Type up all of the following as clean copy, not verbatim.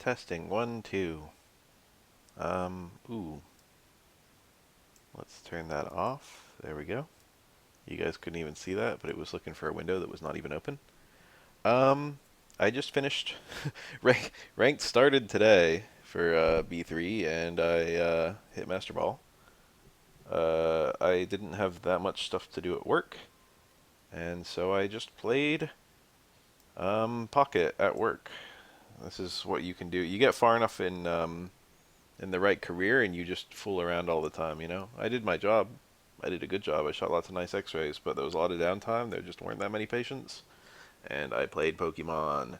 Testing, 1, 2. Ooh. Let's turn that off. There we go. You guys couldn't even see that, but it was looking for a window that was not even open. Um, I just finished. Ranked started today for B3, and I hit Master Ball. I didn't have that much stuff to do at work, and so I just played Pocket at work. This is what you can do. You get far enough in the right career, and you just fool around all the time. You know, I did my job. I did a good job. I shot lots of nice X-rays, but there was a lot of downtime. There just weren't that many patients, and I played Pokemon.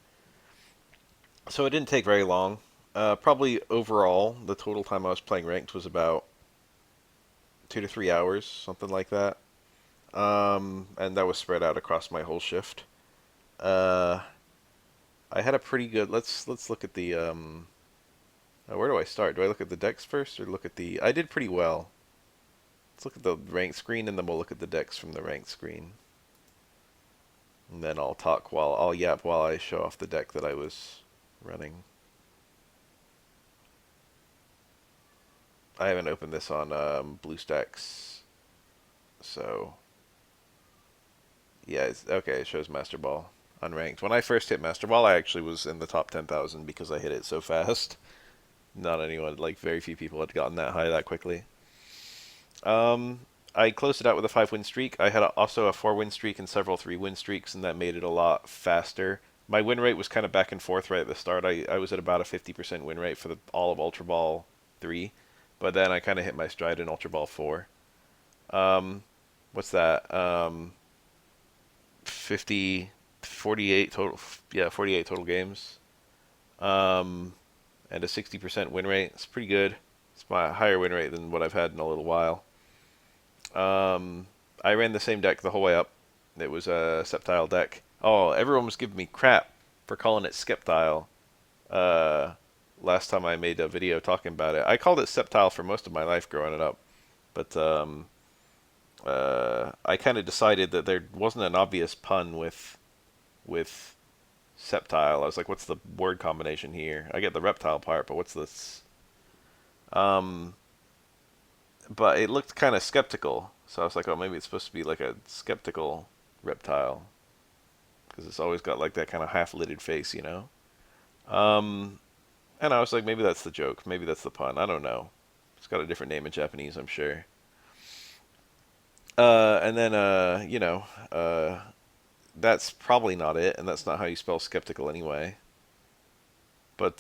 So it didn't take very long. Probably overall, the total time I was playing ranked was about 2 to 3 hours, something like that. And that was spread out across my whole shift. Uh, I had a pretty good. Let's look at the. Where do I start? Do I look at the decks first, or look at the? I did pretty well. Let's look at the ranked screen, and then we'll look at the decks from the ranked screen. And then I'll yap while I show off the deck that I was running. I haven't opened this on BlueStacks, so yeah, okay. It shows Master Ball unranked. When I first hit Master Ball, I actually was in the top 10,000 because I hit it so fast. Not anyone, like very few people had gotten that high that quickly. Um, I closed it out with a 5 win streak. I had also a 4 win streak and several 3 win streaks, and that made it a lot faster. My win rate was kind of back and forth right at the start. I was at about a 50% win rate for all of Ultra Ball 3, but then I kind of hit my stride in Ultra Ball 4. Um, what's that? 50, 48 total. Yeah, 48 total games. Um, and a 60% win rate. It's pretty good. It's my higher win rate than what I've had in a little while. I ran the same deck the whole way up. It was a Sceptile deck. Oh, everyone was giving me crap for calling it Sceptile. Uh, last time I made a video talking about it, I called it Sceptile for most of my life growing it up, but I kind of decided that there wasn't an obvious pun with Sceptile. I was like, what's the word combination here? I get the reptile part, but what's this? Um, but it looked kind of skeptical, so I was like, oh, maybe it's supposed to be like a skeptical reptile because it's always got like that kind of half-lidded face, you know. Um, and I was like, maybe that's the joke, maybe that's the pun. I don't know. It's got a different name in Japanese, I'm sure. And then that's probably not it, and that's not how you spell skeptical anyway. But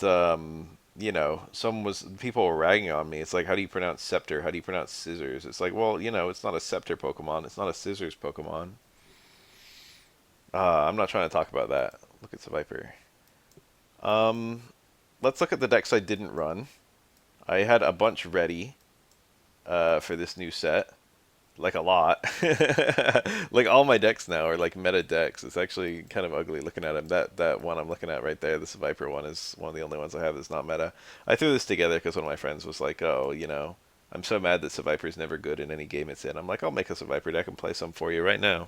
people were ragging on me. It's like, how do you pronounce scepter? How do you pronounce scissors? It's like, well, it's not a scepter Pokemon. It's not a scissors Pokemon. I'm not trying to talk about that. Look at Viper. Um, let's look at the decks I didn't run. I had a bunch ready for this new set. Like a lot. Like all my decks now are like meta decks. It's actually kind of ugly looking at them. That one I'm looking at right there, this Viper one, is one of the only ones I have that's not meta. I threw this together because one of my friends was like, "Oh, I'm so mad that Viper's never good in any game it's in." I'm like, "I'll make us a Viper deck and play some for you right now."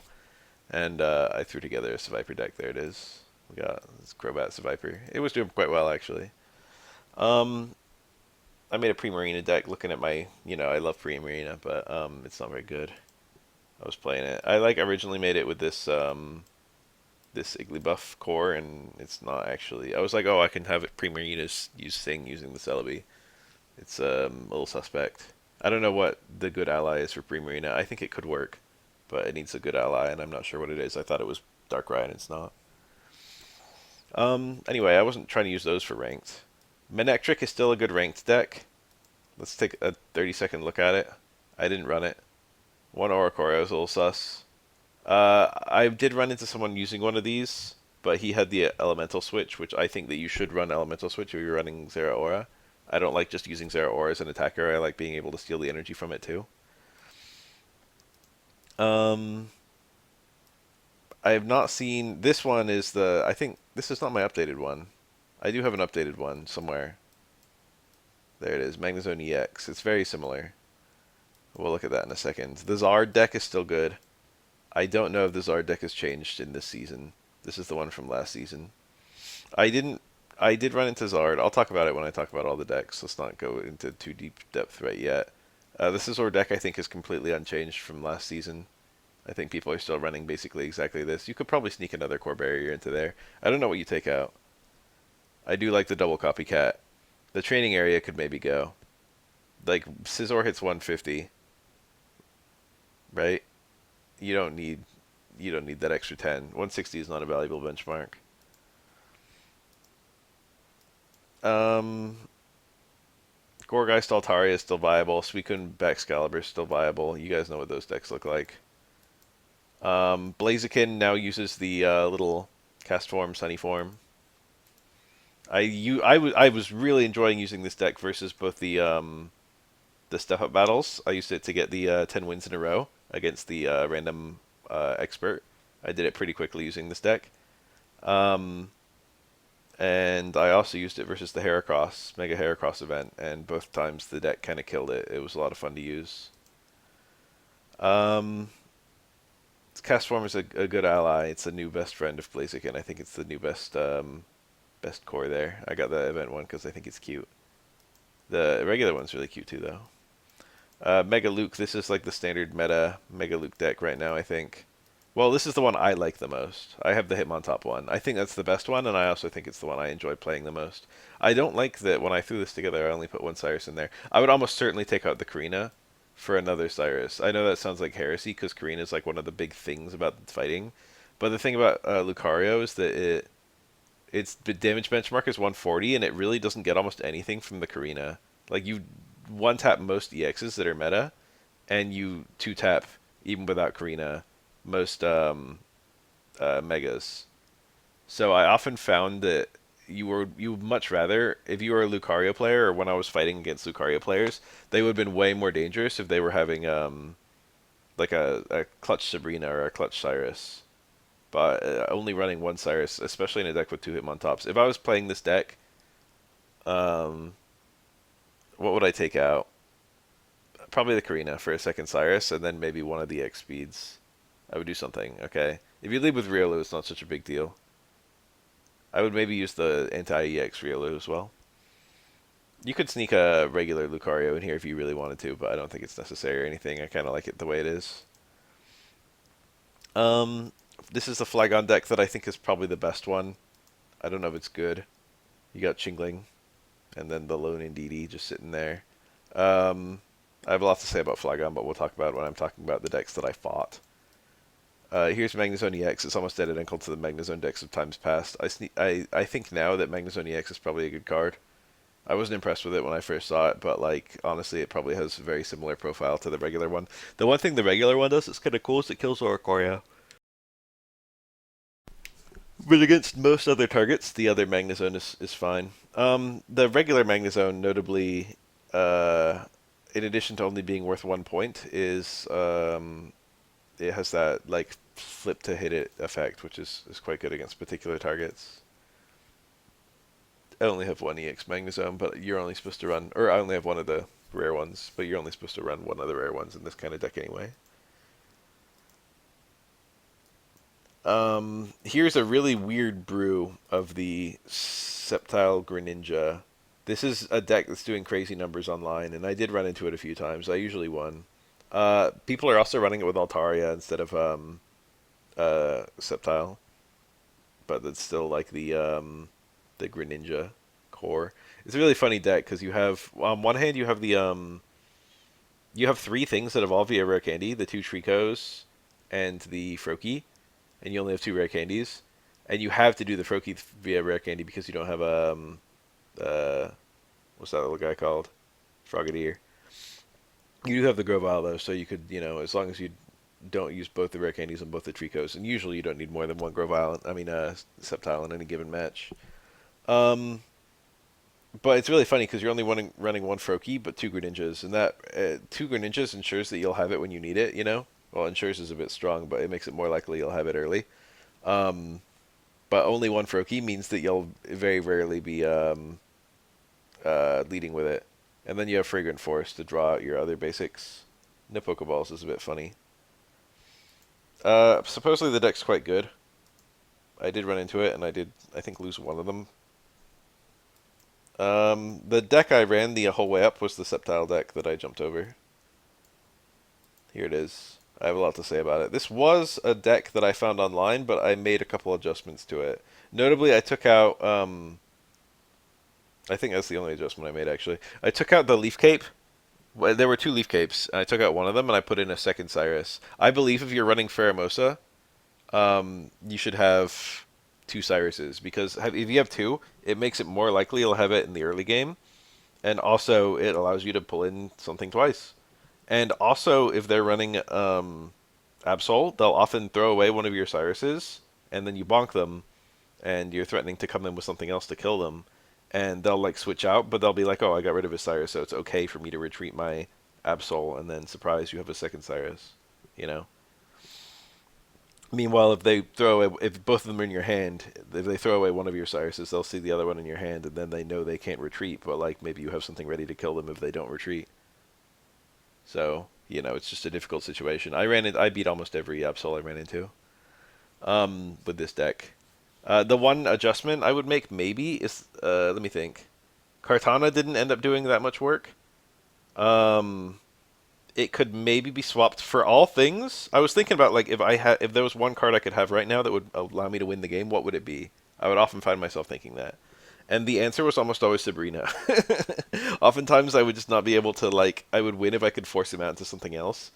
And I threw together a Viper deck. There it is. We got this Crobat Viper. It was doing quite well actually. Um, I made a Primarina deck looking at my, I love Primarina, but it's not very good. I was playing it. I like originally made it with this Igglybuff core, and it's not actually. I was like, oh, I can have it Primarina's use thing using the Celebi. It's a little suspect. I don't know what the good ally is for Primarina. I think it could work, but it needs a good ally, and I'm not sure what it is. I thought it was Darkrai, and it's not. Anyway, I wasn't trying to use those for ranked. Manectric is still a good ranked deck. Let's take a 30-second look at it. I didn't run it. One Oricorio was a little sus. I did run into someone using one of these, but he had the Elemental Switch, which I think that you should run Elemental Switch if you're running Zeraora. I don't like just using Zeraora as an attacker. I like being able to steal the energy from it too. Um, I have not seen... This one is the... I think this is not my updated one. I do have an updated one somewhere. There it is, Magnezone EX. It's very similar. We'll look at that in a second. The Zard deck is still good. I don't know if the Zard deck has changed in this season. This is the one from last season. I didn't I did run into Zard. I'll talk about it when I talk about all the decks. Let's not go into too deep depth right yet. The Scizor deck, I think, is completely unchanged from last season. I think people are still running basically exactly this. You could probably sneak another core barrier into there. I don't know what you take out. I do like the double copycat. The training area could maybe go. Like, Scizor hits 150, right? You don't need that extra 10. 160 is not a valuable benchmark. Um, Gourgeist Altaria is still viable. Suicune Baxcalibur is still viable. You guys know what those decks look like. Blaziken now uses the little cast form, sunny form. I was really enjoying using this deck versus both the step up battles. I used it to get the 10 wins in a row against the random expert. I did it pretty quickly using this deck. Um, and I also used it versus the Heracross, Mega Heracross event, and both times the deck kind of killed it. It was a lot of fun to use. Um, Castform is a good ally. It's a new best friend of Blaziken. I think it's the new best core there. I got the event one because I think it's cute. The regular one's really cute too, though. Mega Luke, this is like the standard meta Mega Luke deck right now, I think. Well, this is the one I like the most. I have the Hitmontop one. I think that's the best one, and I also think it's the one I enjoy playing the most. I don't like that when I threw this together, I only put one Cyrus in there. I would almost certainly take out the Karina for another Cyrus. I know that sounds like heresy, because Karina is like one of the big things about fighting. But the thing about Lucario is that its damage benchmark is 140, and it really doesn't get almost anything from the Karina. Like, you one-tap most EXs that are meta, and you two-tap, even without Karina, most megas. So I often found that you would much rather, if you were a Lucario player, or when I was fighting against Lucario players, they would have been way more dangerous if they were having like a clutch Sabrina or a clutch Cyrus. But only running one Cyrus, especially in a deck with two Hitmontops. If I was playing this deck, um, what would I take out? Probably the Karina for a second Cyrus, and then maybe one of the X speeds. I would do something, okay? If you lead with Riolu, it's not such a big deal. I would maybe use the anti-EX Riolu as well. You could sneak a regular Lucario in here if you really wanted to, but I don't think it's necessary or anything. I kind of like it the way it is. Um, this is the Flygon deck that I think is probably the best one. I don't know if it's good. You got Chingling, and then the Lone Indeedee just sitting there. I have a lot to say about Flygon, but we'll talk about it when I'm talking about the decks that I fought. Here's Magnezone EX. It's almost identical to the Magnezone decks of times past. I think now that Magnezone EX is probably a good card. I wasn't impressed with it when I first saw it, but like honestly, it probably has a very similar profile to the regular one. The one thing the regular one does that's kind of cool is it kills Oricorio. But against most other targets, the other Magnezone is fine. The regular Magnezone, notably, in addition to only being worth 1 point, is it has that like flip to hit it effect, which is quite good against particular targets. I only have one EX Magnezone, but you're only supposed to run, or I only have one of the rare ones, but you're only supposed to run one of the rare ones in this kind of deck anyway. Here's a really weird brew of the Sceptile Greninja. This is a deck that's doing crazy numbers online, and I did run into it a few times. I usually won. People are also running it with Altaria instead of Sceptile, but it's still like the Greninja core. It's a really funny deck because you have on one hand you have the you have three things that evolve via rare candy: the two Tricos and the Froakie, and you only have two rare candies, and you have to do the Froakie via rare candy because you don't have uh what's that little guy called? Frogadier. You do have the Grovyle though, so you could, as long as you don't use both the rare candies and both the Tricos, and usually you don't need more than one Grovyle, Sceptile in any given match. Um, but it's really funny because you're only running one Froakie, but two Greninjas, and that two Greninjas ensures that you'll have it when you need it. Well, ensures is a bit strong, but it makes it more likely you'll have it early. Um, but only one Froakie means that you'll very rarely be leading with it. And then you have Fragrant Forest to draw out your other basics. No Pokeballs is a bit funny. Supposedly the deck's quite good. I did run into it, and I think, lose one of them. The deck I ran the whole way up was the Sceptile deck that I jumped over. Here it is. I have a lot to say about it. This was a deck that I found online, but I made a couple adjustments to it. Notably, I took out, I think that's the only adjustment I made, actually. I took out the Leaf Cape. Well, there were two Leaf Capes, and I took out one of them, and I put in a second Cyrus. I believe if you're running Pheromosa, you should have two Cyruses, because if you have two, it makes it more likely you'll have it in the early game, and also it allows you to pull in something twice. And also, if they're running Absol, they'll often throw away one of your Cyruses, and then you bonk them, and you're threatening to come in with something else to kill them, and they'll like switch out, but they'll be like, "Oh, I got rid of his Cyrus, so it's okay for me to retreat my Absol," and then surprise, you have a second Cyrus, you know. Meanwhile, if both of them are in your hand, if they throw away one of your Cyruses, they'll see the other one in your hand, and then they know they can't retreat, but like maybe you have something ready to kill them if they don't retreat. So, it's just a difficult situation. I beat almost every Absol I ran into with this deck. The one adjustment I would make maybe is, let me think. Kartana didn't end up doing that much work. Um, it could maybe be swapped for all things. I was thinking about like if there was one card I could have right now that would allow me to win the game, what would it be? I would often find myself thinking that. And the answer was almost always Sabrina. Oftentimes I would just not be able to like I would win if I could force him out into something else,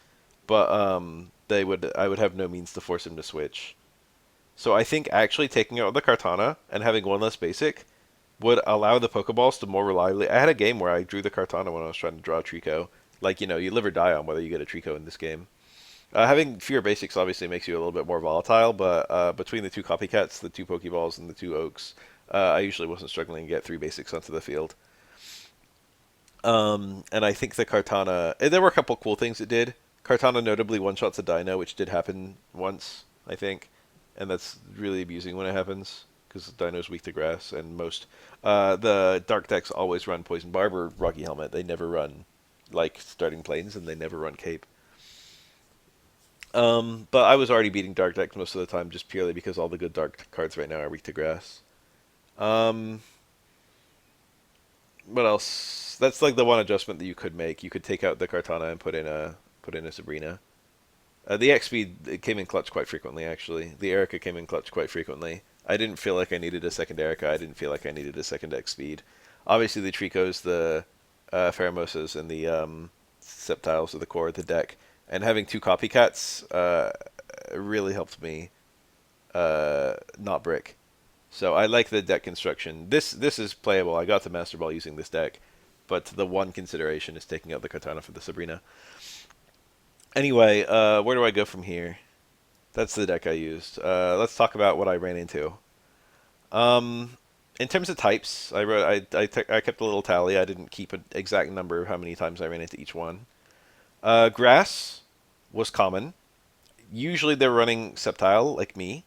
but I would have no means to force him to switch. So I think actually taking out the Kartana and having one less basic would allow the Pokeballs to more reliably. I had a game where I drew the Kartana when I was trying to draw a Trico. Like, you live or die on whether you get a Trico in this game. Having fewer basics obviously makes you a little bit more volatile, but between the two copycats, the two Pokeballs, and the two Oaks, I usually wasn't struggling to get three basics onto the field. And I think the Kartana, there were a couple cool things it did. Kartana notably one-shots a Dino, which did happen once, I think. And that's really abusing when it happens, because Dino's weak to grass, and the Dark decks always run Poison Barb or Rocky Helmet. They never run, like, Starting Plains, and they never run Cape. But I was already beating Dark decks most of the time, just purely because all the good Dark cards right now are weak to grass. Um, what else? That's like the one adjustment that you could make. You could take out the Kartana and put in a Sabrina. The X speed came in clutch quite frequently, actually. The Erica came in clutch quite frequently. I didn't feel like I needed a second Erica. I didn't feel like I needed a second X speed. Obviously, the Tricos, the Pheromosas, and the Sceptiles are the core of the deck. And having two copycats really helped me not brick. So I like the deck construction. This is playable. I got the Master Ball using this deck, but the one consideration is taking out the Katana for the Sabrina. Anyway, where do I go from here? That's the deck I used. Let's talk about what I ran into. Um, in terms of types, I kept a little tally. I didn't keep an exact number of how many times I ran into each one. Grass was common. Usually they're running Sceptile, like me.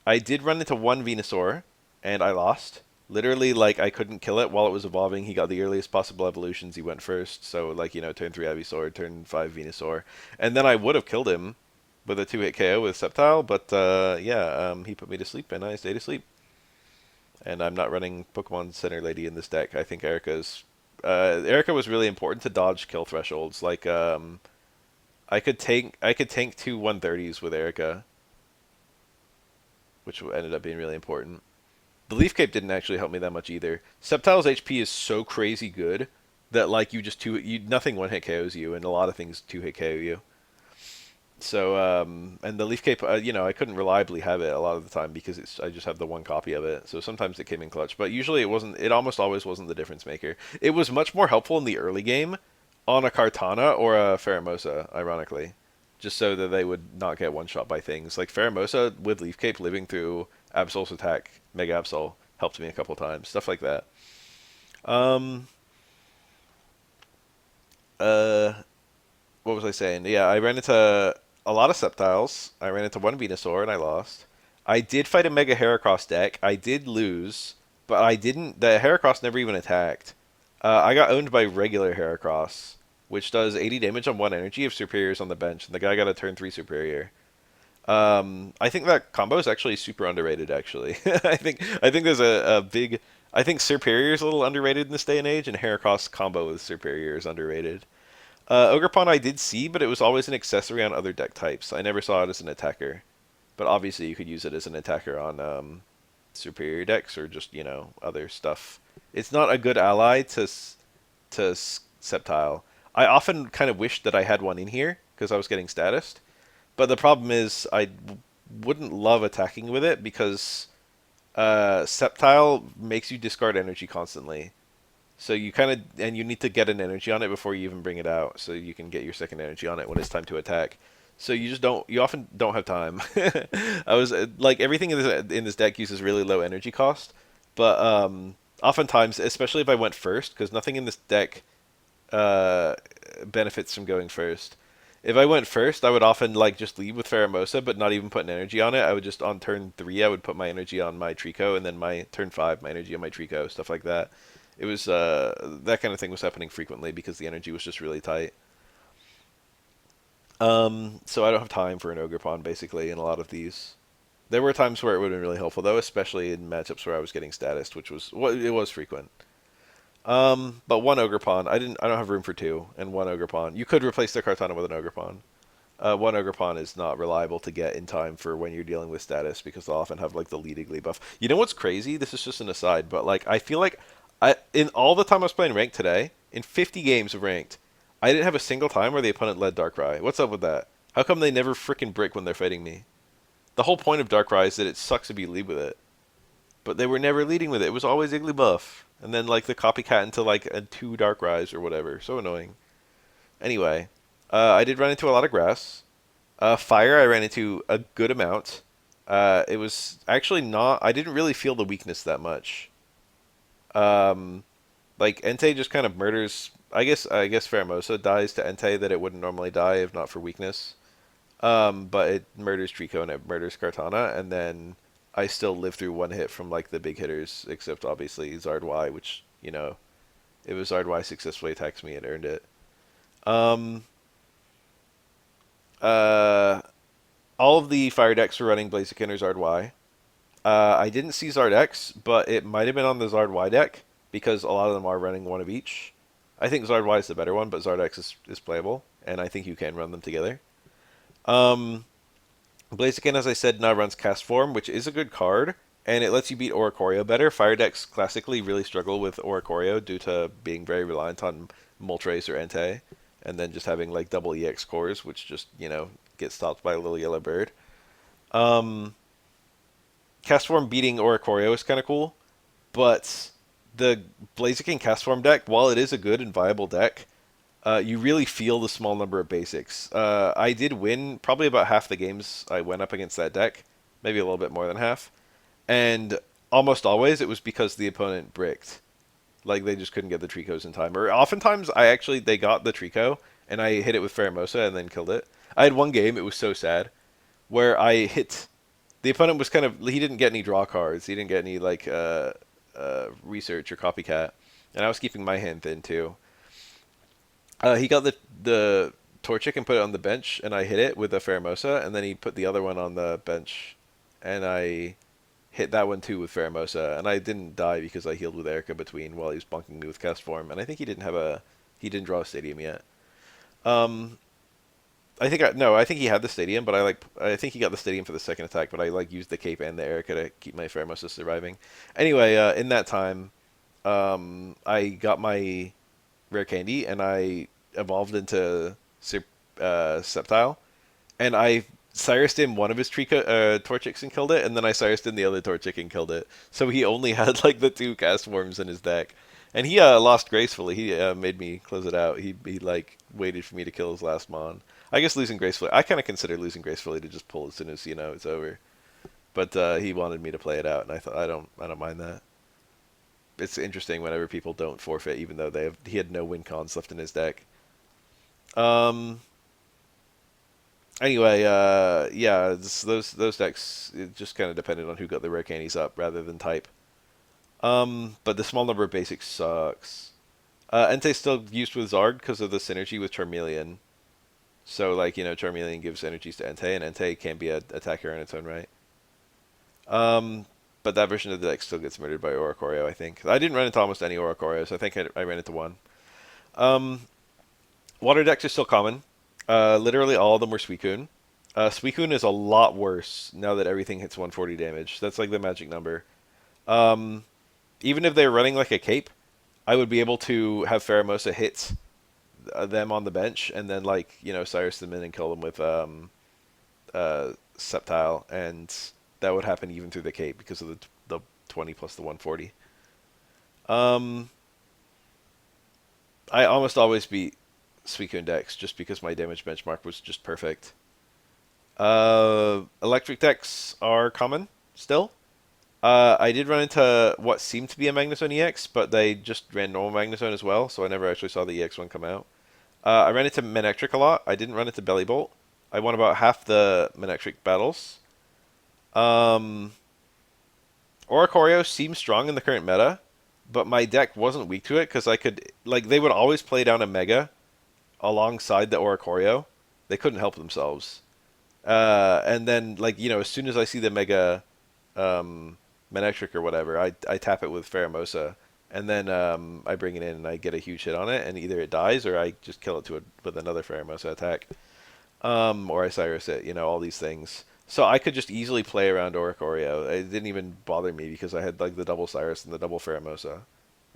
I did run into one Venusaur, and I lost. Literally, like, I couldn't kill it while it was evolving. He got the earliest possible evolutions. He went first. So, like, turn 3 Ivysaur, turn 5 Venusaur. And then I would have killed him with a 2-hit KO with Sceptile, but, he put me to sleep, and I stayed asleep. And I'm not running Pokemon Center Lady in this deck. I think Erica was really important to dodge kill thresholds. Like, I could tank two 130s with Erica, which ended up being really important. The Leaf Cape didn't actually help me that much either. Sceptile's HP is so crazy good that like nothing one hit KOs you, and a lot of things 2-hit KO you. So and the Leaf Cape, I couldn't reliably have it a lot of the time because I just have the one copy of it. So sometimes it came in clutch, but usually it wasn't. It almost always wasn't the difference maker. It was much more helpful in the early game on a Kartana or a Pheromosa, ironically, just so that they would not get one shot by things like Pheromosa with Leaf Cape living through Absol's attack, Mega Absol helped me a couple times, stuff like that. Um, uh, what was I saying? Yeah, I ran into a lot of Sceptiles. I ran into one Venusaur and I lost. I did fight a Mega Heracross deck. I did lose, but I didn't. The Heracross never even attacked. I got owned by regular Heracross, which does 80 damage on one energy if Superior's on the bench, and the guy got a turn 3 Superior. I think that combo is actually super underrated. Actually, I think there's a big I think Superior is a little underrated in this day and age, and Heracross combo with Superior is underrated. Ogerpon I did see, but it was always an accessory on other deck types. I never saw it as an attacker. But obviously you could use it as an attacker on superior decks or just, other stuff. It's not a good ally to Sceptile. I often kind of wish that I had one in here because I was getting statused. But the problem is I wouldn't love attacking with it because Sceptile makes you discard energy constantly. So you kind of and you need to get an energy on it before you even bring it out, so you can get your second energy on it when it's time to attack. So you just don't. You often don't have time. I was like everything in this deck uses really low energy cost, but oftentimes, especially if I went first, because nothing in this deck uh, benefits from going first. If I went first, I would often like just lead with Pheromosa, but not even put an energy on it. I would just on turn 3, I would put my energy on my Trico, and then my turn 5, my energy on my Trico, stuff like that. It was that kind of thing was happening frequently because the energy was just really tight. So I don't have time for an Ogerpon basically in a lot of these. There were times where it would have been really helpful though, especially in matchups where I was getting status, which was what it was frequent. But one Ogerpon, I don't have room for two, and one Ogerpon. You could replace their Kartana with an Ogerpon. One Ogerpon is not reliable to get in time for when you're dealing with status because they'll often have like the lead Iggly buff. You know what's crazy? This is just an aside, but like I feel like in all the time I was playing ranked today, in 50 games of ranked, I didn't have a single time where the opponent led Darkrai. What's up with that? How come they never freaking brick when they're fighting me? The whole point of Darkrai is that it sucks if you lead with it, but they were never leading with it. It was always Iggly buff, and then like the copycat into like a 2 Darkrai's or whatever. So annoying. Anyway, I did run into a lot of grass. Fire, I ran into a good amount. It was actually not. I didn't really feel the weakness that much. Um, like Entei just kind of murders. I guess Pheromosa dies to Entei that it wouldn't normally die if not for weakness. But it murders Trico and it murders Kartana, and then I still live through one hit from like the big hitters, except obviously Zard Y, which it was Zard Y successfully attacks me and earned it. Um, uh, all of the fire decks were running Blaziken or Zard Y. I didn't see Zard X, but it might have been on the Zard Y deck because a lot of them are running one of each. I think Zard Y is the better one, but Zard X is playable, and I think you can run them together. Um, Blaziken, as I said, now runs Cast Form, which is a good card, and it lets you beat Oricorio better. Fire decks classically really struggle with Oricorio due to being very reliant on Moltres or Entei, and then just having like double EX cores, which just, get stopped by a little yellow bird. Um, Castform beating Oricorio is kind of cool, but the Blaziken Castform deck, while it is a good and viable deck, you really feel the small number of basics. I did win probably about half the games I went up against that deck, maybe a little bit more than half, and almost always it was because the opponent bricked. Like they just couldn't get the Tricos in time. Or oftentimes they got the Trico and I hit it with Pheromosa and then killed it. I had one game, it was so sad, where I hit the opponent was he didn't get any draw cards. He didn't get any like research or copycat, and I was keeping my hand thin too. He got the Torchic and put it on the bench, and I hit it with a Pheromosa, and then he put the other one on the bench, and I hit that one too with Pheromosa, and I didn't die because I healed with Erica between while he was bunking me with Cast Form, and I think he didn't draw a stadium yet. Um, I think he had the stadium, but I think he got the stadium for the second attack, but I like used the cape and the Erica to keep my Pheromosa surviving. Anyway, in that time, I got my rare candy and I evolved into Sceptile, and I Cyrused in one of his Torchics and killed it, and then I Cyrused in the other Torchic and killed it. So he only had like the 2 cast forms in his deck, and he lost gracefully. He made me close it out. He like waited for me to kill his last mon. I guess losing gracefully. I kind of consider losing gracefully to just pull as soon as it's over. But he wanted me to play it out, and I thought I don't mind that. It's interesting whenever people don't forfeit, even though he had no win cons left in his deck. Um, Anyway, yeah, those decks it just kind of depended on who got the rare candies up rather than type. But the small number of basics sucks. Entei's still used with Zard because of the synergy with Charmeleon. So like Charmeleon gives energies to Entei, and Entei can be an attacker in its own right. Um, but that version of the deck still gets murdered by Oricorio, I think. I didn't run into almost any Oricorios. I think I ran into one. Um, Water decks are still common. Literally all of them were Suicune. Suicune is a lot worse now that everything hits 140 damage. That's like the magic number. Um, Even if they're running like a cape, I would be able to have Pheromosa hit them on the bench and then like Cyrus them in and kill them with Sceptile, and that would happen even through the cape because of the 20 plus the 140. Um, I almost always beat Suicune decks just because my damage benchmark was just perfect. Electric decks are common still. I did run into what seemed to be a Magnezone EX, but they just ran normal Magnezone as well, so I never actually saw the EX one come out. I ran into Manectric a lot. I didn't run into Bellybolt. I won about half the Manectric battles. Um, Oricorio seems strong in the current meta, but my deck wasn't weak to it because I could like they would always play down a Mega alongside the Oricorio. They couldn't help themselves. And then like as soon as I see the Mega Manectric or whatever, I tap it with Pheromosa, and then I bring it in and I get a huge hit on it, and either it dies or I just kill it with another Pheromosa attack, or I Cyrus it, all these things. So I could just easily play around Oricorio. It didn't even bother me because I had like the double Cyrus and the double Pheromosa.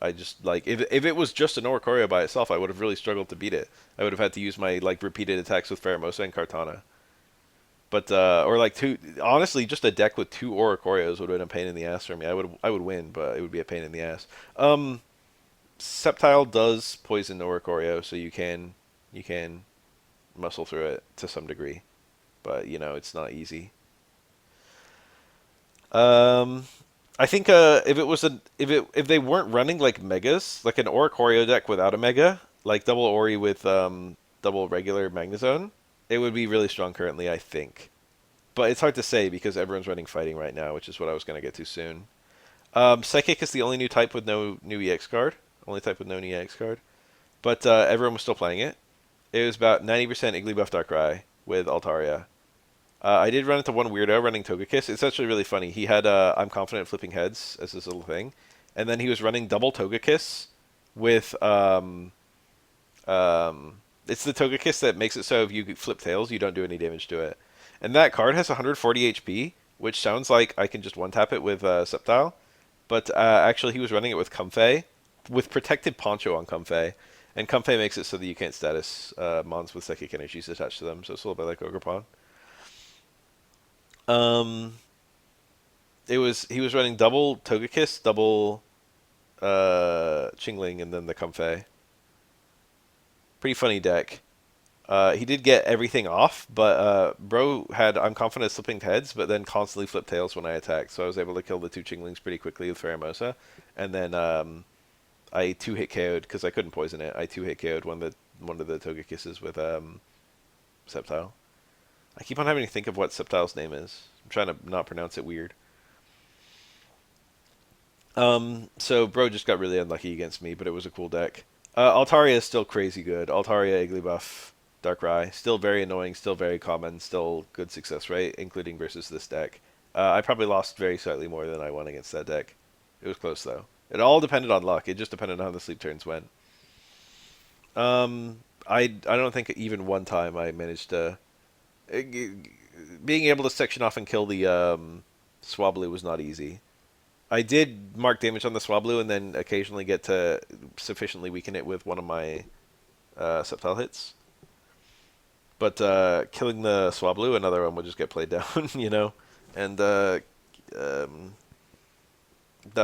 I just like if it was just an Oricorio by itself, I would have really struggled to beat it. I would have had to use my like repeated attacks with Pheromosa and Kartana. But or like two, honestly, just a deck with two Oricorios would have been a pain in the ass for me. I would win, but it would be a pain in the ass. Sceptile does poison Oricorio, so you can muscle through it to some degree, but it's not easy. Um, I think if they weren't running like megas, like an Oricorio deck without a mega, like double Ori with double regular Magnezone, it would be really strong currently, I think. But it's hard to say because everyone's running fighting right now, which is what I was going to get to soon. Psychic is the only new type with no new EX card. Only type with no new EX card. But everyone was still playing it. It was about 90% Igglybuff Darkrai with Altaria. I did run into one weirdo running Togekiss. It's actually really funny. He had I'm confident flipping heads as his little thing. And then he was running double Togekiss with it's the Togekiss that makes it so if you flip tails, you don't do any damage to it. And that card has 140 HP, which sounds like I can just one-tap it with Sceptile. But actually, he was running it with Comfey, with Protected Poncho on Comfey. And Comfey makes it so that you can't status mons with Psychic Energies attached to them, so it's a little bit like Ogerpon. Um, he was running double Togekiss, double Chingling, and then the Comfey. Pretty funny deck. He did get everything off, but bro had I'm confident slipping heads, but then constantly flipped tails when I attacked. So I was able to kill the two Chinglings pretty quickly with Pheromosa, and then I two hit KO'd because I couldn't poison it. I two hit KO'd one of the Togekisses with Sceptile. I keep on having to think of what Sceptile's name is. I'm trying to not pronounce it weird. So bro just got really unlucky against me, but it was a cool deck. Altaria is still crazy good. Altaria, Igglybuff, Darkrai, still very annoying, still very common, still good success rate, including versus this deck. I probably lost very slightly more than I won against that deck. It was close though. It all depended on luck. It just depended on how the sleep turns went. I don't think even one time I managed to being able to section off and kill the Swablu was not easy. I did mark damage on the Swablu and then occasionally get to sufficiently weaken it with one of my Sceptile hits. But killing the Swablu, another one would just get played down, And that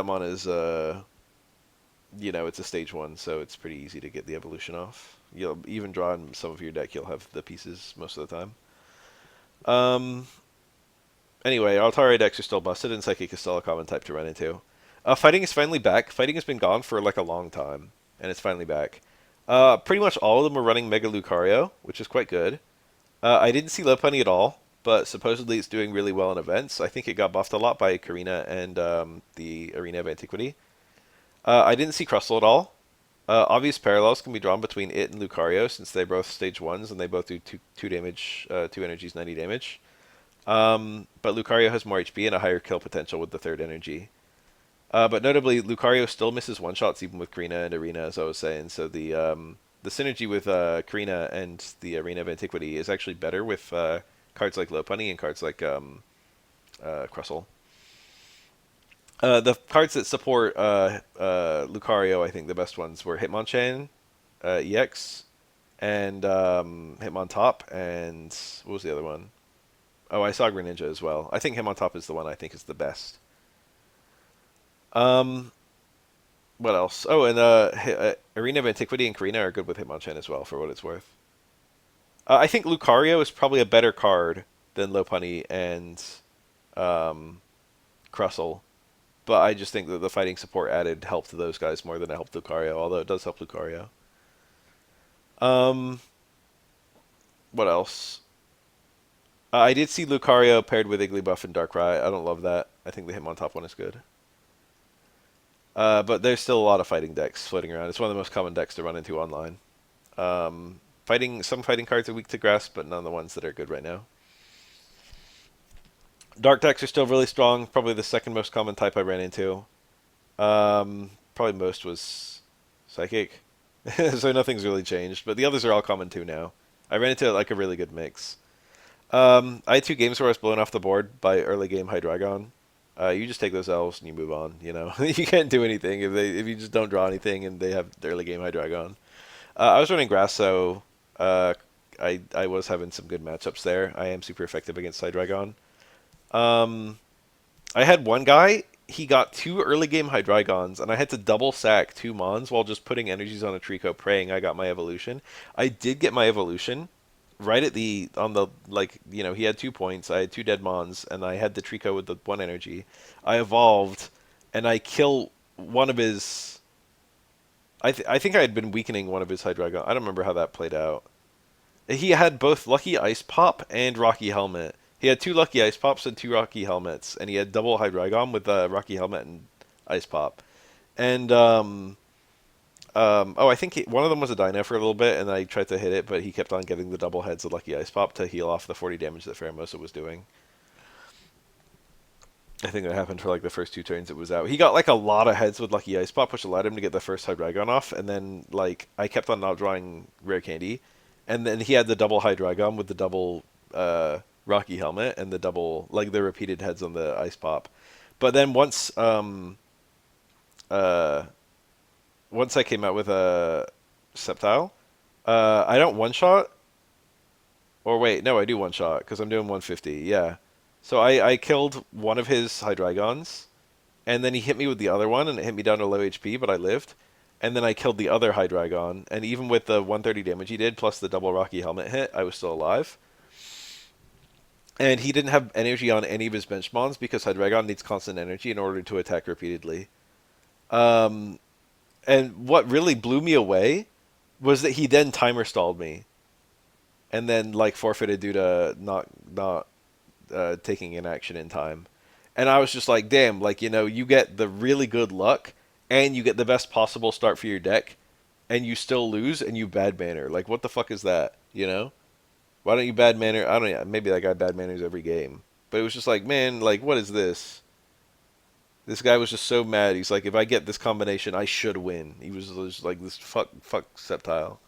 mon is, it's a stage 1, so it's pretty easy to get the evolution off. You'll even draw in some of your deck, you'll have the pieces most of the time. Anyway, Altaria decks are still busted, and Psychic is still a common type to run into. Fighting is finally back. Fighting has been gone for like a long time, and it's finally back. Pretty much all of them are running Mega Lucario, which is quite good. I didn't see Lopunny at all, but supposedly it's doing really well in events. I think it got buffed a lot by Karina and the Arena of Antiquity. I didn't see Crustle at all. Obvious parallels can be drawn between it and Lucario since they're both stage 1s and they both do 2 damage, 2 energies, 90 damage. But Lucario has more HP and a higher kill potential with the third energy. But notably, Lucario still misses one shots even with Karina and Arena, as I was saying. So the synergy with Karina and the Arena of Antiquity is actually better with cards like Lopunny and cards like Crustle. The cards that support Lucario, I think the best ones were Hitmonchan, EX, and Hitmontop, and what was the other one? Oh, I saw Greninja as well. I think Hitmontop is the one I think is the best. Um, what else? Oh, and Arena of Antiquity and Karina are good with Hitmonchan as well, for what it's worth. I think Lucario is probably a better card than Lopunny and um, Crustle, but I just think that the fighting support added help to those guys more than it helped Lucario, although it does help Lucario. Um, what else? I did see Lucario paired with Igglybuff and Darkrai. I don't love that. I think the Hitmontop one is good. But there's still a lot of fighting decks floating around. It's one of the most common decks to run into online. Some fighting cards are weak to grass, but none of the ones that are good right now. Dark decks are still really strong. Probably the second most common type I ran into. Probably most was Psychic. So nothing's really changed, but the others are all common too now. I ran into like a really good mix. I had two games where I was blown off the board by early game Hydreigon. You just take those L's and you move on. You know, you can't do anything if you just don't draw anything and they have the early game Hydreigon. I was running grass, so uh, I was having some good matchups there. I am super effective against Hydreigon. Um, I had one guy. He got two early game Hydreigons, and I had to double sack two Mons while just putting energies on a Trico, praying I got my evolution. I did get my evolution right at the on the like he had 2 points. I had two dead Mons, and I had the Trico with the one energy. I evolved, and I kill one of his. I think I had been weakening one of his Hydreigon. I don't remember how that played out. He had both Lucky Ice Pop and Rocky Helmet. He had two Lucky Ice Pops and two Rocky Helmets, and he had double Hydreigon with Rocky Helmet and Ice Pop. And I think one of them was a Dyna for a little bit, and I tried to hit it, but he kept on getting the double heads of Lucky Ice Pop to heal off the 40 damage that Pheromosa was doing. I think that happened for like the first two turns it was out. He got like a lot of heads with Lucky Ice Pop, which allowed him to get the first Hydreigon off, and then like I kept on not drawing Rare Candy, and then he had the double Hydreigon with the double Rocky Helmet and the double like the repeated heads on the Ice Pop. But then uh, once I came out with a Sceptile, I don't one shot. Or wait, no, I do one shot because I'm doing 150. Yeah. So I killed one of his Hydreigons, and then he hit me with the other one, and it hit me down to low HP, but I lived. And then I killed the other Hydreigon, and even with the 130 damage he did, plus the double Rocky Helmet hit, I was still alive. And he didn't have energy on any of his bench mons because Hydreigon needs constant energy in order to attack repeatedly. Um, and what really blew me away was that he then timer stalled me, and then like forfeited due to not taking an action in time. And I was just like, damn, like you get the really good luck, and you get the best possible start for your deck, and you still lose, and you bad manner. Like, what the fuck is that? You know? Why don't you bad manner? I don't know. Maybe that guy bad manners every game. But it was just like, man, like, what is this? This guy was just so mad. He's like, if I get this combination, I should win. He was just like, this fuck Sceptile.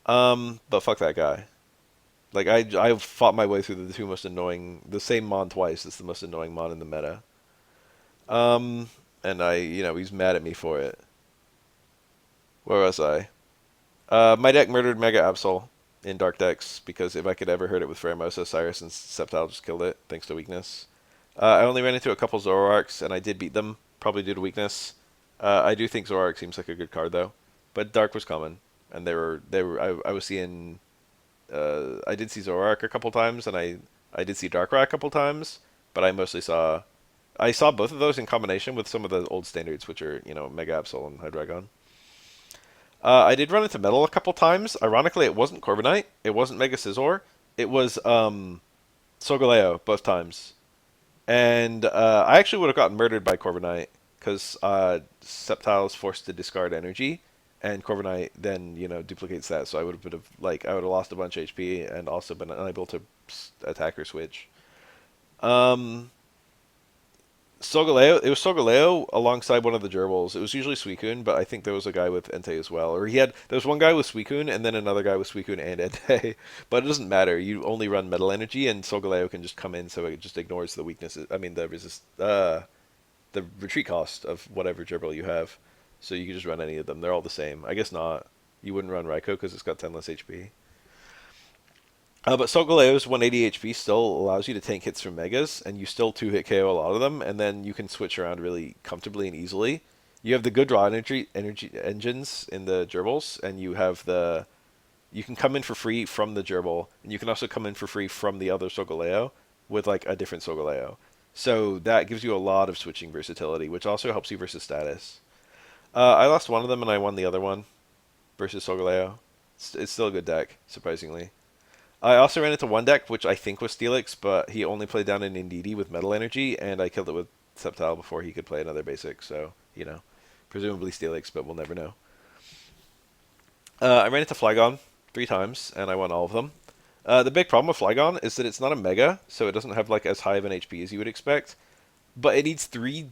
But fuck that guy. Like I fought my way through the two most annoying, the same mon twice. It's the most annoying mon in the meta. Um, and he's mad at me for it. Where was I? My deck murdered Mega Absol in Dark decks because if I could ever hurt it with Pheromosa, Cyrus and Sceptile just killed it thanks to weakness. I only ran into a couple Zoroarks and I did beat them, probably due to weakness. I do think Zoroark seems like a good card though, but Dark was common, and I was seeing I did see Zoroark a couple times, and I did see Darkrai a couple times, but I saw both of those in combination with some of the old standards, which are Mega Absol and Hydreigon. I did run into Metal a couple times. Ironically, it wasn't Corviknight, it wasn't Mega Scizor, it was Solgaleo both times, and I actually would have gotten murdered by Corviknight because Sceptile is forced to discard energy, and Corviknight then duplicates that. So I would have lost a bunch of HP and also been unable to attack or switch. Um, Solgaleo, it was Solgaleo alongside one of the gerbils. It was usually Suicune, but I think there was a guy with Entei as well. Or there was one guy with Suicune and then another guy with Suicune and Entei. But it doesn't matter. You only run Metal Energy, and Solgaleo can just come in, so it just ignores the weaknesses. I mean, the retreat cost of whatever gerbil you have. So you can just run any of them. They're all the same. I guess not. You wouldn't run Raikou because it's got 10 less HP. But Solgaleo's 180 HP still allows you to tank hits from Megas, and you still 2-hit KO a lot of them, and then you can switch around really comfortably and easily. You have the good draw energy engines in the gerbils, and you can come in for free from the gerbil, and you can also come in for free from the other Solgaleo with like a different Solgaleo. So that gives you a lot of switching versatility, which also helps you versus status. I lost one of them and I won the other one versus Solgaleo. It's still a good deck, surprisingly. I also ran into one deck, which I think was Steelix, but he only played down an Indeedee with Metal Energy, and I killed it with Sceptile before he could play another basic, so, presumably Steelix, but we'll never know. I ran into Flygon 3 times, and I won all of them. The big problem with Flygon is that it's not a Mega, so it doesn't have like as high of an HP as you would expect, but it needs three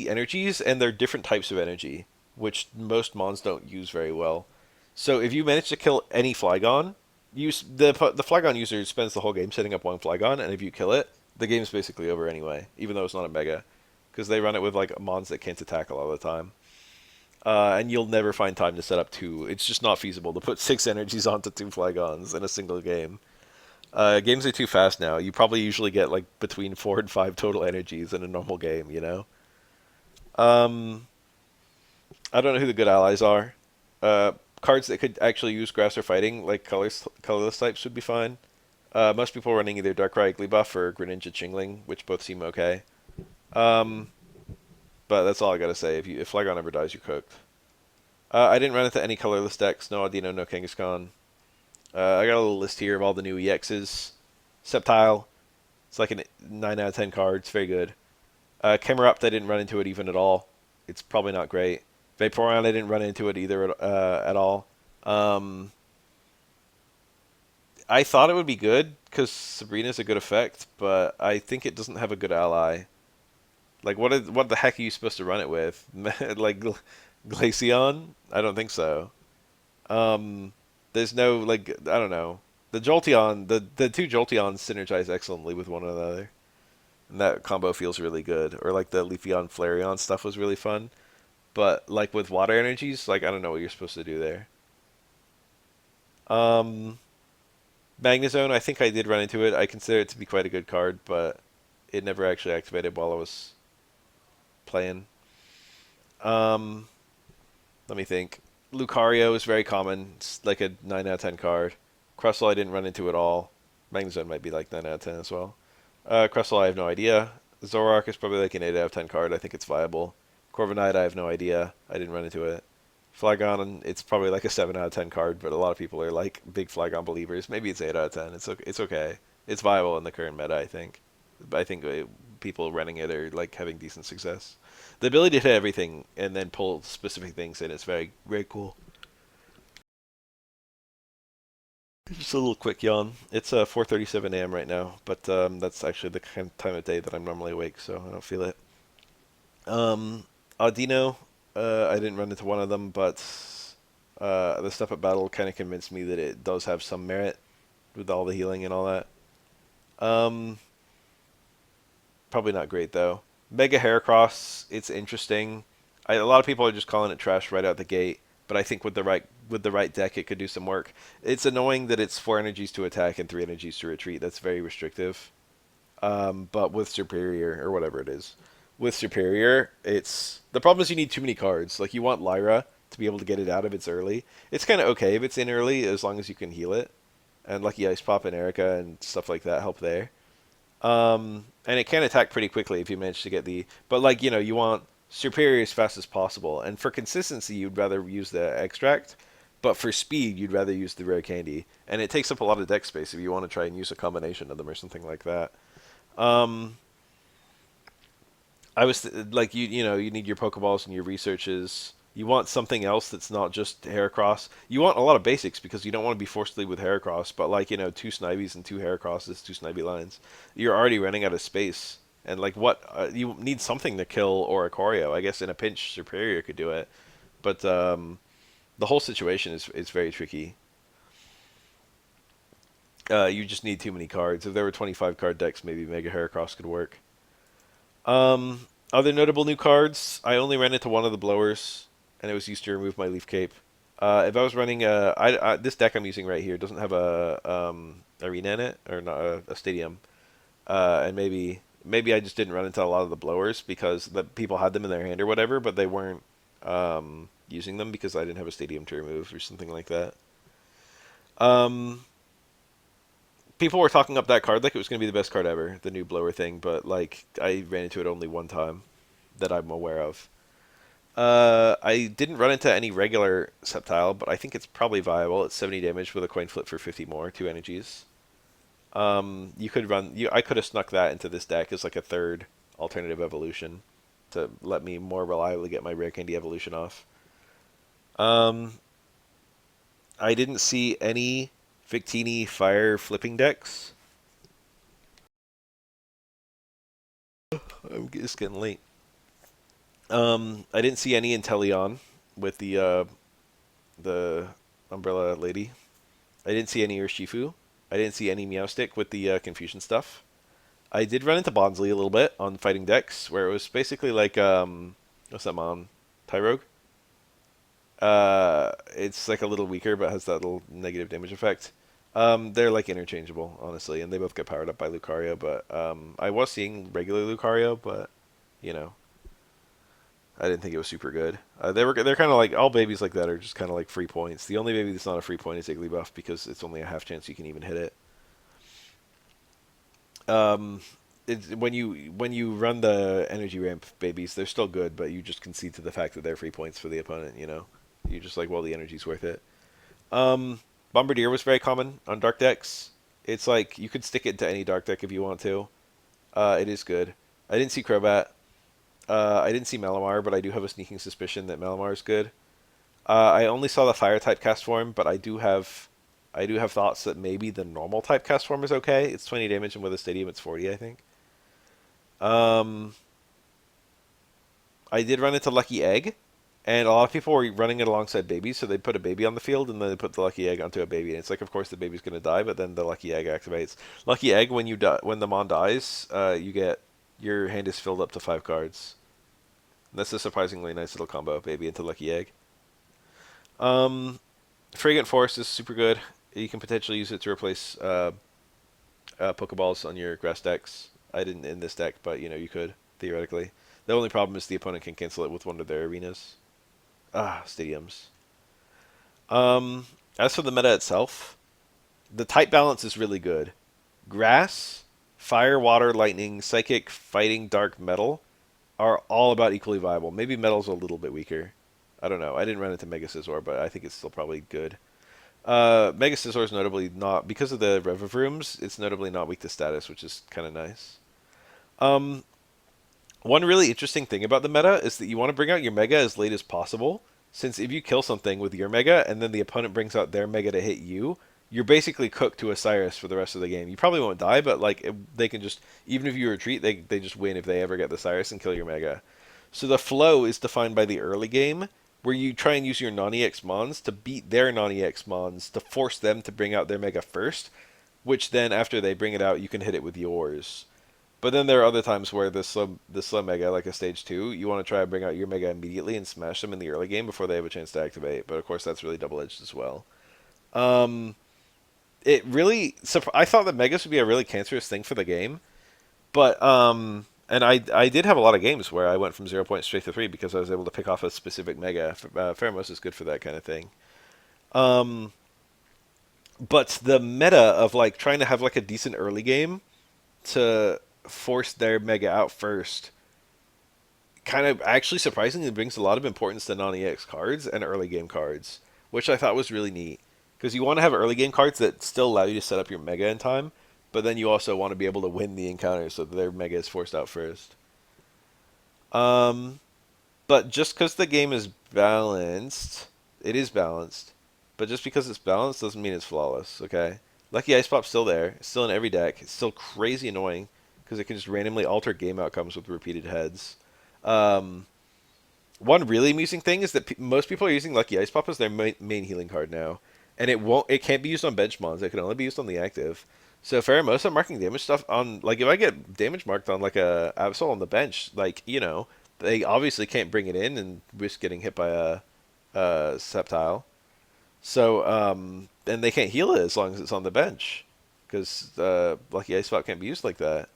energies, and they're different types of energy, which most Mons don't use very well. So if you manage to kill any Flygon, the Flygon user spends the whole game setting up one Flygon, and if you kill it, the game's basically over anyway, even though it's not a Mega, because they run it with like Mons that can't attack a lot of the time. And you'll never find time to set up two. It's just not feasible to put 6 energies onto 2 Flygons in a single game. Games are too fast now. You probably usually get like between 4 and 5 total energies in a normal game. Um, I don't know who the good allies are. Uh, Cards that could actually use grass or fighting, like colorless types, would be fine. Most people running either Darkrai Gleebuff or Greninja Chingling, which both seem okay. Um, but that's all I gotta say. If Flygon ever dies, you're cooked. I didn't run into any colorless decks. No Audino, no Kangaskhan. I got a little list here of all the new EXs. Sceptile. It's like a 9 out of 10 card. It's very good. Camerupt, I didn't run into it even at all. It's probably not great. Vaporeon, I didn't run into it either at all. Um, I thought it would be good because Sabrina's a good effect, but I think it doesn't have a good ally. Like, what the heck are you supposed to run it with? Like, Glaceon? I don't think so. Um, there's no, like, I don't know. The two Jolteons synergize excellently with one another. And that combo feels really good. Or, like, the Leafeon Flareon stuff was really fun. But, like, with water energies, like, I don't know what you're supposed to do there. Um, Magnezone, I think I did run into it. I consider it to be quite a good card, but it never actually activated while I was playing. Um, Let me think. Lucario is very common. It's like a 9 out of 10 card. Crustle I didn't run into at all. Magnezone might be like 9 out of 10 as well. Crustle I have no idea. Zoroark is probably like an 8 out of 10 card. I think it's viable. Corviknight I have no idea. I didn't run into it. Flygon, it's probably like a 7 out of 10 card, but a lot of people are like big Flygon believers. Maybe it's 8 out of 10. It's okay. It's viable in the current meta, I think. I think people running it are like having decent success. The ability to hit everything and then pull specific things in is very, very cool. Just a little quick yawn. It's 4:37 a.m. right now, but that's actually the kind of time of day that I'm normally awake, so I don't feel it. Um, Audino, I didn't run into one of them, but the stuff at battle kind of convinced me that it does have some merit with all the healing and all that. Um, Probably not great though. Mega Heracross, it's interesting. A lot of people are just calling it trash right out the gate, but I think with the right deck, it could do some work. It's annoying that it's 4 energies to attack and 3 energies to retreat. That's very restrictive. But with Superior or whatever it is, with Superior, it's the problem is you need too many cards. Like you want Lyra to be able to get it out of its early. It's kind of okay if it's in early as long as you can heal it. And Lucky Ice Pop and Erica and stuff like that help there. And it can attack pretty quickly if you manage to get but like, you want superior as fast as possible. And for consistency, you'd rather use the extract, but for speed, you'd rather use the rare candy. And it takes up a lot of deck space if you want to try and use a combination of them or something like that. Um, I was like, you need your Pokeballs and your researches. You want something else that's not just Heracross. You want a lot of basics because you don't want to be forced to lead with Heracross, but like, two Snivies and two Heracrosses, two Snivy lines. You're already running out of space. And like what you need something to kill or a Choreo. I guess in a pinch Superior could do it. But the whole situation is very tricky. You just need too many cards. If there were 25 card decks, maybe Mega Heracross could work. Other notable new cards, I only ran into one of the blowers, and it was used to remove my Leaf Cape. If I was running this deck I'm using right here doesn't have a arena in it, or not a stadium, and maybe I just didn't run into a lot of the blowers because the people had them in their hand or whatever, but they weren't using them because I didn't have a stadium to remove or something like that. Um, People were talking up that card like it was going to be the best card ever, the new blower thing, but like I ran into it only one time that I'm aware of. I didn't run into any regular Sceptile, but I think it's probably viable. It's 70 damage with a coin flip for 50 more, 2 energies. You could run. I could have snuck that into this deck as like a third alternative evolution to let me more reliably get my rare candy evolution off. Um, I didn't see any Victini fire flipping decks. It's getting late. I didn't see any Inteleon with the umbrella lady. I didn't see any Urshifu. I didn't see any Meowstick with the confusion stuff. I did run into Bonsly a little bit on fighting decks, where it was basically like what's that mon? Tyrogue. It's like a little weaker, but has that little negative damage effect. They're like interchangeable, honestly, and they both get powered up by Lucario. But I was seeing regular Lucario, but you know, I didn't think it was super good. They're kind of like all babies like that are just kind of like free points. The only baby that's not a free point is Igglybuff because it's only a half chance you can even hit it. Um, when you run the energy ramp babies, they're still good, but you just concede to the fact that they're free points for the opponent. You're just like, well, the energy's worth it. Um, Bombardier was very common on dark decks. It's like you could stick it to any dark deck if you want to. It is good. I didn't see Crobat. I didn't see Malamar, but I do have a sneaking suspicion that Malamar is good. I only saw the fire type cast form, but I do have thoughts that maybe the normal type cast form is okay. It's 20 damage, and with a stadium, it's 40, I think. Um, I did run into Lucky Egg, and a lot of people were running it alongside babies, so they put a baby on the field, and then they put the Lucky Egg onto a baby, and it's like, of course, the baby's gonna die, but then the Lucky Egg activates. Lucky Egg, when you when the mon dies, you get your hand is filled up to 5 cards. And that's a surprisingly nice little combo, baby into Lucky Egg. Um, Fragrant Forest is super good. You can potentially use it to replace Pokeballs on your grass decks. I didn't in this deck, but you could theoretically. The only problem is the opponent can cancel it with one of their arenas. Stadiums. As for the meta itself, the type balance is really good. Grass, fire, water, lightning, psychic, fighting, dark, metal are all about equally viable. Maybe metal's a little bit weaker. I don't know. I didn't run into Mega Scizor, but I think it's still probably good. Mega Scizor is notably not, because of the Rev rooms, it's notably not weak to status, which is kind of nice. Um, One really interesting thing about the meta is that you want to bring out your Mega as late as possible, since if you kill something with your Mega and then the opponent brings out their Mega to hit you, you're basically cooked to a Cyrus for the rest of the game. You probably won't die, but like they can just, even if you retreat, they just win if they ever get the Cyrus and kill your Mega. So the flow is defined by the early game, where you try and use your non-EX Mons to beat their non-EX Mons to force them to bring out their Mega first, which then after they bring it out, you can hit it with yours. But then there are other times where the slow Mega, like a stage 2, you want to try and bring out your Mega immediately and smash them in the early game before they have a chance to activate. But of course, that's really double-edged as well. Um, it really, I thought that Megas would be a really cancerous thing for the game, but and I did have a lot of games where I went from 0 points straight to 3 because I was able to pick off a specific Mega. Pheromos is good for that kind of thing. Um, but the meta of like trying to have like a decent early game to force their Mega out first kind of actually surprisingly brings a lot of importance to non-EX cards and early game cards, which I thought was really neat. Because you want to have early game cards that still allow you to set up your Mega in time, but then you also want to be able to win the encounter so that their Mega is forced out first. Um, But just because the game is balanced, it is balanced. But just because it's balanced doesn't mean it's flawless, okay? Lucky Ice Pop's still there. It's still in every deck. It's still crazy annoying because it can just randomly alter game outcomes with repeated heads. Um, One really amusing thing is that most people are using Lucky Ice Pop as their main healing card now, and it can't be used on bench mons. It can only be used on the active. So Pheromosa marking damage stuff on, like, if I get damage marked on like a Absol on the bench, like, they obviously can't bring it in and risk getting hit by a Sceptile. So and they can't heal it as long as it's on the bench because Lucky Ice Pop can't be used like that.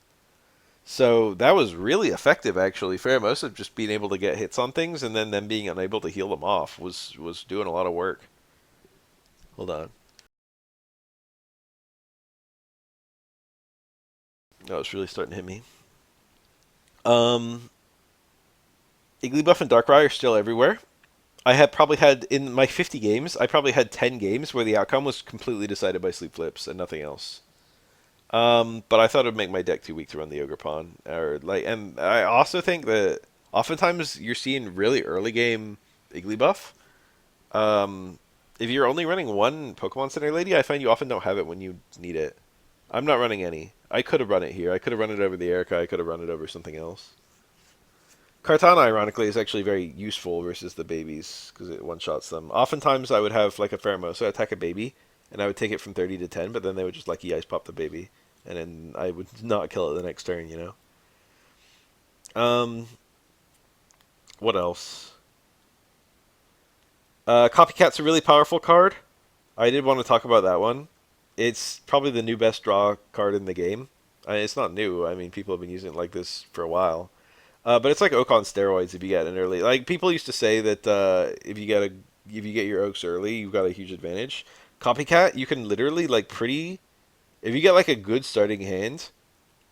So that was really effective, actually. Pheromosa just being able to get hits on things and then them being unable to heal them off was doing a lot of work. Hold on. Oh, it's really starting to hit me. Um, Igglybuff and Darkrai are still everywhere. I had probably had, in my 50 games, I probably had 10 games where the outcome was completely decided by sleep flips and nothing else. But I thought it would make my deck too weak to run the Ogerpon. And I also think that oftentimes you're seeing really early game Igglybuff. Um, if you're only running one Pokemon Center Lady, I find you often don't have it when you need it. I'm not running any. I could have run it here. I could have run it over the Erica. I could have run it over something else. Kartana, ironically, is actually very useful versus the babies because it one-shots them. Oftentimes, I would have like a Pheromosa attack a baby, and I would take it from 30 to 10, but then they would just Lucky Ice Pop the baby, and then I would not kill it the next turn. What else? Copycat's a really powerful card. I did want to talk about that one. It's probably the new best draw card in the game. It's not new. I mean, people have been using it like this for a while. But it's like Oak on steroids if you get an early. Like people used to say that if you get your Oaks early, you've got a huge advantage. Copycat, you can literally like pretty. If you get like a good starting hand,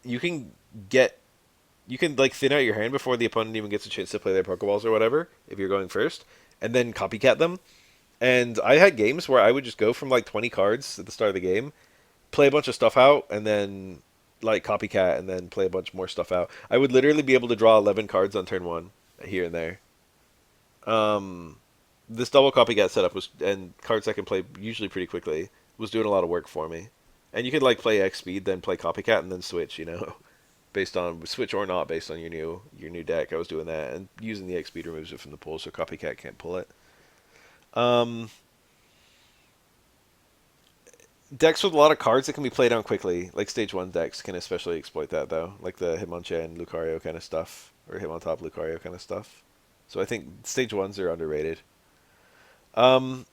you can get you can like thin out your hand before the opponent even gets a chance to play their Pokeballs or whatever. If you're going first, and then copycat them. And I had games where I would just go from like 20 cards at the start of the game, play a bunch of stuff out, and then like copycat, and then play a bunch more stuff out. I would literally be able to draw 11 cards on turn one, here and there. Um, this double copycat setup was, and cards I can play usually pretty quickly, was doing a lot of work for me. And you could like play X speed, then play copycat, and then switch. Based on switch or not based on your new deck. I was doing that and using the X speed removes it from the pool, so copycat can't pull it. Um, Decks with a lot of cards that can be played on quickly, like stage one decks, can especially exploit that though, like the Hitmonchan Lucario kind of stuff, or Hitmontop Lucario kind of stuff. So I think stage ones are underrated. Um,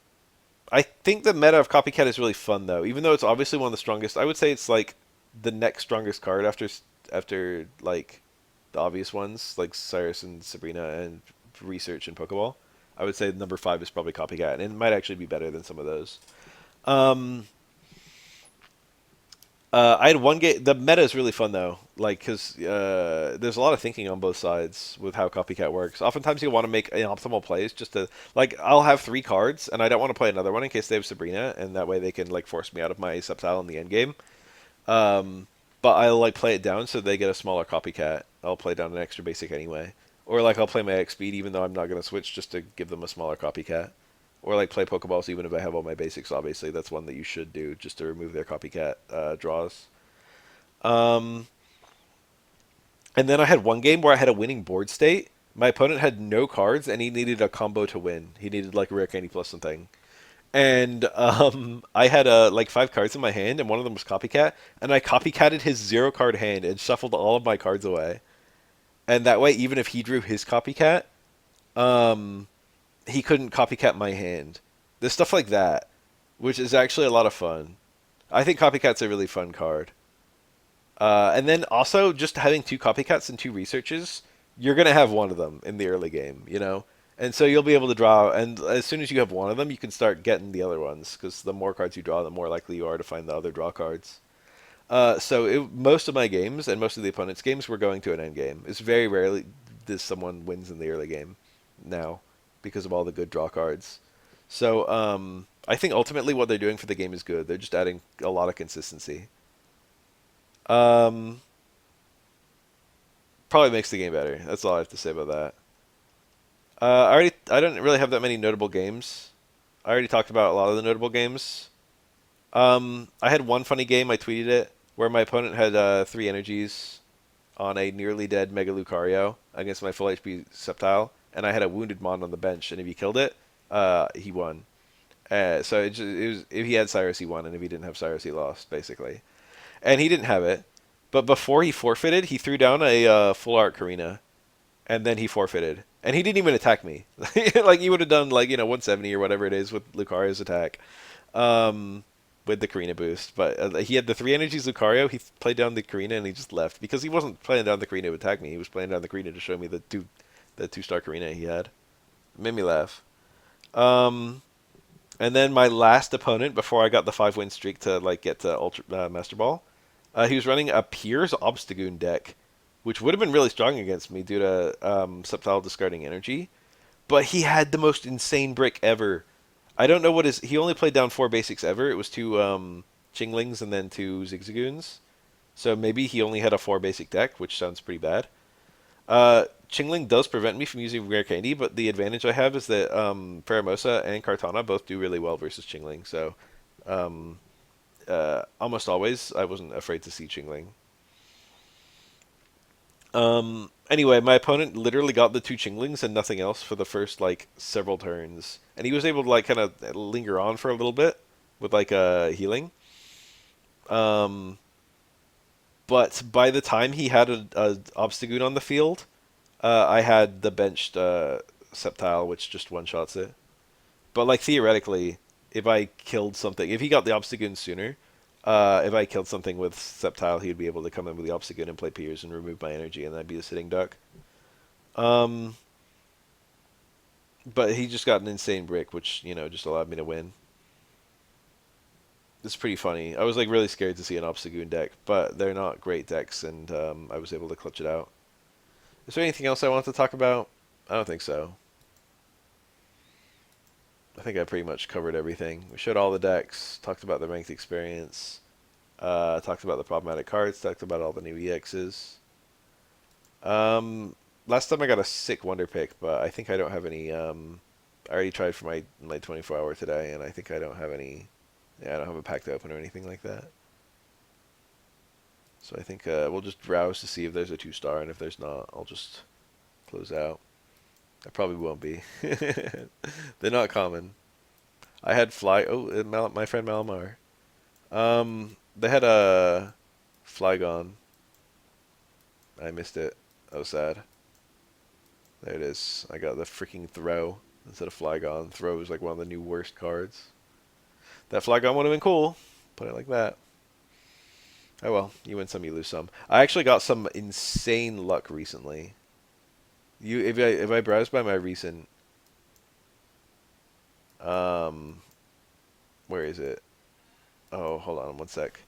I think the meta of Copycat is really fun though, even though it's obviously one of the strongest. I would say it's like the next strongest card after like the obvious ones like Cyrus and Sabrina and Research and Pokeball. I would say number five is probably Copycat, and it might actually be better than some of those. Um, I had one game. The meta is really fun though, like because there's a lot of thinking on both sides with how copycat works. Oftentimes you want to make an optimal plays just to like I'll have three cards and I don't want to play another one in case they have Sabrina, and that way they can like force me out of my Sceptile in the end game. But I'll like play it down so they get a smaller copycat. I'll play down an extra basic anyway, or like I'll play my X speed even though I'm not gonna switch just to give them a smaller copycat. Or like play Pokeballs even if I have all my basics. Obviously, that's one that you should do just to remove their copycat draws. Um, and then I had one game where I had a winning board state. My opponent had no cards, and he needed a combo to win. He needed like a rare candy plus something. And I had like five cards in my hand, and one of them was copycat. And I copycatted his zero card hand and shuffled all of my cards away. And that way, even if he drew his copycat, um, he couldn't copycat my hand. There's stuff like that, which is actually a lot of fun. I think copycat's a really fun card. And then also just having two copycats and two researches, you're gonna have one of them in the early game. And so you'll be able to draw. And as soon as you have one of them, you can start getting the other ones because the more cards you draw, the more likely you are to find the other draw cards. Most of my games and most of the opponent's games were going to an end game. It's very rarely does someone wins in the early game now because of all the good draw cards. So I think ultimately what they're doing for the game is good. They're just adding a lot of consistency. Um, Probably makes the game better. That's all I have to say about that. I don't really have that many notable games. I already talked about a lot of the notable games. I had one funny game. I tweeted it where my opponent had three energies on a nearly dead Mega Lucario against my full HP Sceptile, and I had a wounded Mon on the bench, and if he killed it, he won. So it was if he had Cyrus, he won, and if he didn't have Cyrus, he lost, basically. And he didn't have it, but before he forfeited, he threw down a full art Karina, and then he forfeited, and he didn't even attack me. Like he would have done like 170 or whatever it is with Lucario's attack, um, with the Karina boost. But he had the three energies Lucario. He played down the Karina and he just left because he wasn't playing down the Karina to attack me. He was playing down the Karina to show me the two-star Karina he had. It made me laugh. Um, and then my last opponent before I got the 5-win streak to like get to Ultra Master Ball, he was running a Piers Obstagoon deck, which would have been really strong against me due to Sceptile discarding energy. But he had the most insane brick ever. I don't know what his. He only played down four basics ever. It was two Chinglings and then two Zigzagoons. So maybe he only had a four basic deck, which sounds pretty bad. Chingling does prevent me from using Rare Candy, but the advantage I have is that Pheromosa and Kartana both do really well versus Chingling. So um, almost always I wasn't afraid to see Chingling. Anyway, my opponent literally got the two Chinglings and nothing else for the first like several turns, and he was able to like kind of linger on for a little bit with like healing. Um, but by the time he had a Obstagoon on the field, I had the benched Sceptile, which just one shots it. But like theoretically, if I killed something, if he got the Obstagoon sooner, if I killed something with Sceptile, he'd be able to come in with the Obstagoon and play Piers and remove my energy, and I'd be a sitting duck. Um, but he just got an insane brick, which just allowed me to win. It's pretty funny. I was like really scared to see an Obstagoon deck, but they're not great decks, and I was able to clutch it out. Is there anything else I want to talk about? I don't think so. I think I pretty much covered everything. We showed all the decks, talked about the ranked experience, talked about the problematic cards, talked about all the new EXs. Um, Last time I got a sick Wonder Pick, but I think I don't have any. I already tried for my 24-hour today, and I think I don't have any. Yeah, I don't have a pack to open or anything like that. So I think we'll just browse to see if there's a 2-star, and if there's not, I'll just close out. I probably won't be. They're not common. I had Fly. Oh, my friend Malamar. They had a Flygon. I missed it. I was sad. There it is. I got the freaking Throw instead of Flygon. Throw is like one of the new worst cards. That Flygon would have been cool. Put it like that. Oh well, you win some, you lose some. I actually got some insane luck recently. If I browse by my recent um where is it? Oh, hold on one sec.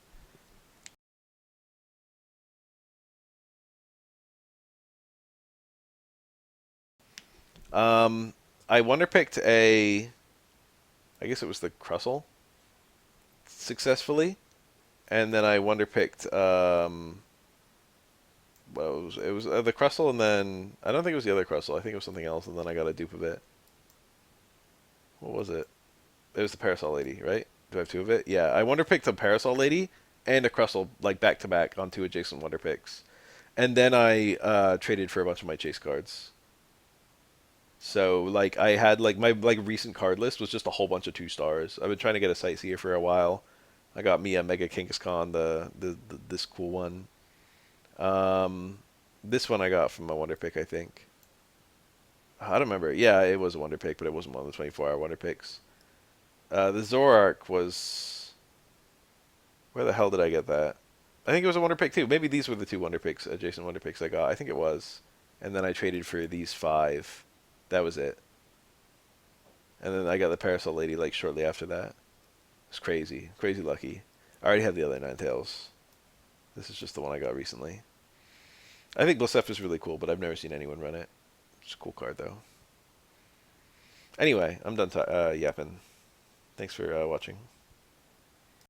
Um I wonder picked I guess it was the Crustle successfully, and then I wonder picked well, it was the Crustle, and then I don't think it was the other Crustle. I think it was something else, and then I got a dupe of it. What was it? It was the Parasol Lady, right? Do I have two of it? Yeah, I wonder picked a Parasol Lady and a Crustle like back to back on two adjacent wonder picks, and then I traded for a bunch of my chase cards. So like I had like my like recent card list was just a whole bunch of 2 stars. I've been trying to get a Sightseer for a while. I got me a Mega Kangaskhan, this cool one. Um, this one I got from a Wonder Pick, I think. I don't remember. Yeah, it was a Wonder Pick, but it wasn't one of the 24-hour Wonder Picks. The Zoroark was. Where the hell did I get that? I think it was a Wonder Pick too. Maybe these were the two Wonder Picks, adjacent Wonder Picks I got. I think it was. And then I traded for these five. That was it. And then I got the Parasol Lady like shortly after that. It's crazy. Crazy lucky. I already had the other Ninetales. This is just the one I got recently. I think Blissef is really cool, but I've never seen anyone run it. It's a cool card, though. Anyway, I'm done yapping. Thanks for watching.